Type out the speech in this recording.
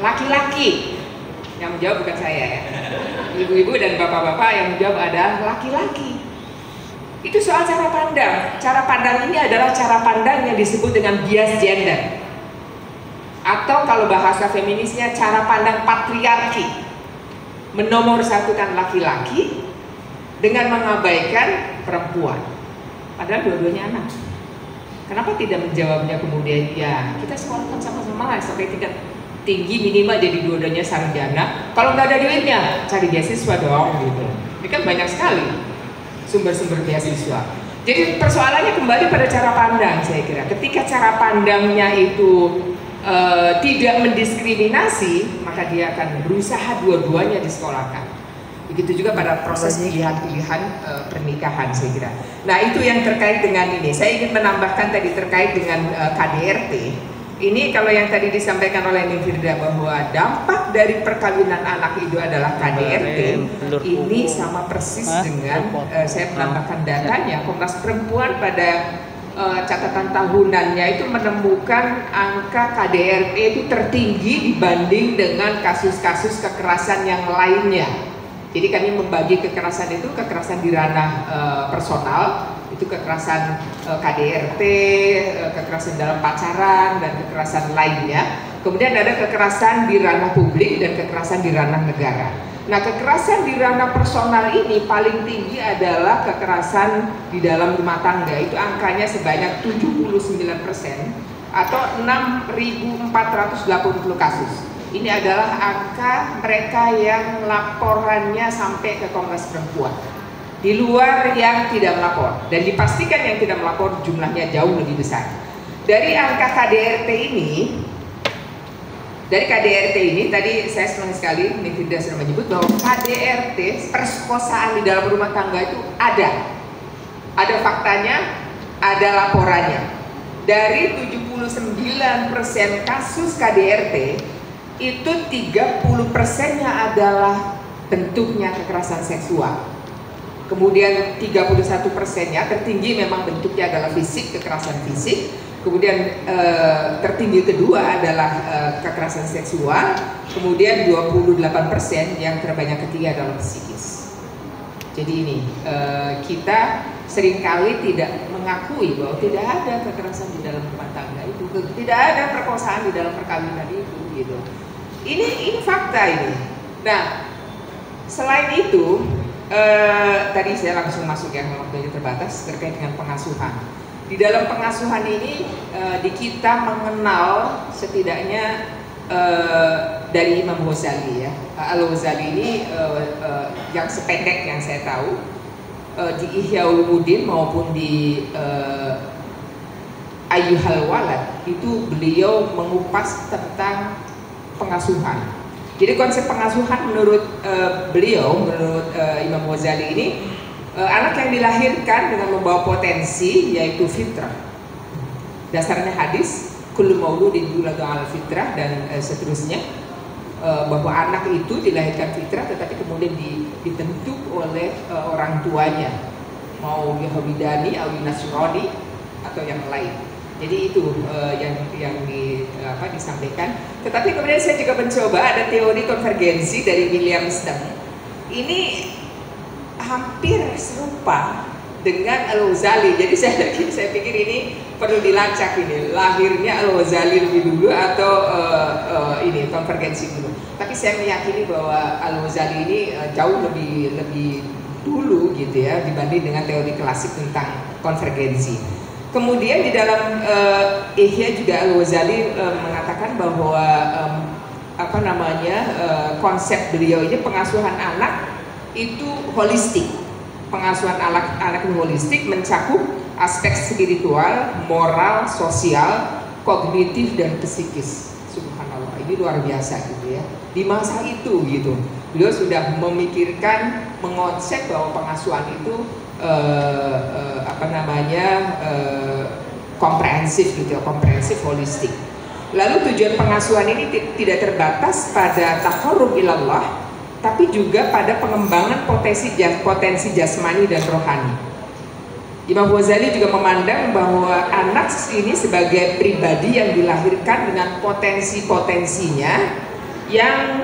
Laki-laki yang menjawab bukan saya ya. Ibu-ibu dan bapak-bapak yang menjawab adalah laki-laki. Itu soal cara pandang. Cara pandang ini adalah cara pandang yang disebut dengan bias gender. Atau kalau bahasa feminisnya cara pandang patriarki. Menomorsatukan laki-laki dengan mengabaikan perempuan. Padahal dua-duanya anak. Kenapa tidak menjawabnya kemudian ya kita sekolahkan sama-sama lah sampai tingkat tinggi minimal jadi dua-duanya sarjana. Kalau nggak ada duitnya cari beasiswa dong gitu. Ini kan banyak sekali sumber-sumber beasiswa. Jadi persoalannya kembali pada cara pandang saya kira. Ketika cara pandangnya itu tidak mendiskriminasi, maka dia akan berusaha dua-duanya disekolahkan. Begitu juga pada proses pilihan-pilihan pernikahan saya kira. Nah itu yang terkait dengan ini. Saya ingin menambahkan tadi terkait dengan KDRT. Ini kalau yang tadi disampaikan oleh Nifirda bahwa dampak dari perkawinan anak itu adalah KDRT. Ini sama persis dengan saya menambahkan datanya Komnas Perempuan pada catatan tahunannya itu menemukan angka KDRT itu tertinggi dibanding dengan kasus-kasus kekerasan yang lainnya. Jadi kami membagi kekerasan itu kekerasan di ranah personal, itu kekerasan KDRT, kekerasan dalam pacaran dan kekerasan lainnya. Kemudian ada kekerasan di ranah publik dan kekerasan di ranah negara. Nah, kekerasan di ranah personal ini paling tinggi adalah kekerasan di dalam rumah tangga. Itu angkanya sebanyak 79% atau 6.480 kasus. Ini adalah angka mereka yang laporannya sampai ke Komnas Perempuan. Di luar yang tidak melapor, dan dipastikan yang tidak melapor jumlahnya jauh lebih besar. Dari angka KDRT ini, tadi saya senang sekali Nifirda sudah menyebut bahwa KDRT, perkosaan di dalam rumah tangga itu ada faktanya, ada laporannya. Dari 79% kasus KDRT, itu 30%-nya adalah bentuknya kekerasan seksual. Kemudian 31%-nya tertinggi memang bentuknya adalah fisik, kekerasan fisik. Kemudian tertinggi kedua adalah kekerasan seksual. Kemudian 28% yang terbanyak ketiga adalah psikis. Jadi ini kita seringkali tidak mengakui bahwa tidak ada kekerasan di dalam rumah tangga itu, tidak ada perkosaan di dalam perkawinan itu, gitu. Ini fakta ini. Nah, selain itu tadi saya langsung masuk ya, waktunya terbatas terkait dengan pengasuhan. Di dalam pengasuhan ini di kita mengenal setidaknya dari Imam Ghazali ya. Al-Ghazali ini yang sependek yang saya tahu di Ihya Ulumuddin maupun di Ayyuhal Walad itu beliau mengupas tentang pengasuhan. Jadi konsep pengasuhan menurut beliau, menurut Imam Ghazali ini anak yang dilahirkan dengan membawa potensi yaitu fitrah. Dasarnya hadis kullu mauludin yuladu 'alal fitrah dan seterusnya, bahwa anak itu dilahirkan fitrah tetapi kemudian dibentuk oleh orang tuanya, mau Yahudani atau Nasrani atau yang lain. Jadi itu yang disampaikan. Tetapi kemudian saya juga mencoba ada teori konvergensi dari William Stem. Ini hampir serupa dengan Al-Ghazali. Jadi saya pikir ini perlu dilacak ini. Lahirnya Al-Ghazali lebih dulu atau ini konvergensi dulu. Tapi saya meyakini bahwa Al-Ghazali ini jauh lebih dulu gitu ya dibanding dengan teori klasik tentang konvergensi. Kemudian di dalam Ihya juga Al-Ghazali mengatakan bahwa konsep beliau ini pengasuhan anak itu holistik. Pengasuhan anak itu holistik, mencakup aspek spiritual, moral, sosial, kognitif dan psikis. Subhanallah, ini luar biasa gitu ya. Di masa itu gitu, beliau sudah memikirkan, mengonsep bahwa pengasuhan itu komprehensif gitu, komprehensif holistik. Lalu tujuan pengasuhan ini tidak terbatas pada taqarrub ilallah, tapi juga pada pengembangan potensi jasmani dan rohani. Imam Ghazali juga memandang bahwa anak ini sebagai pribadi yang dilahirkan dengan potensi-potensinya yang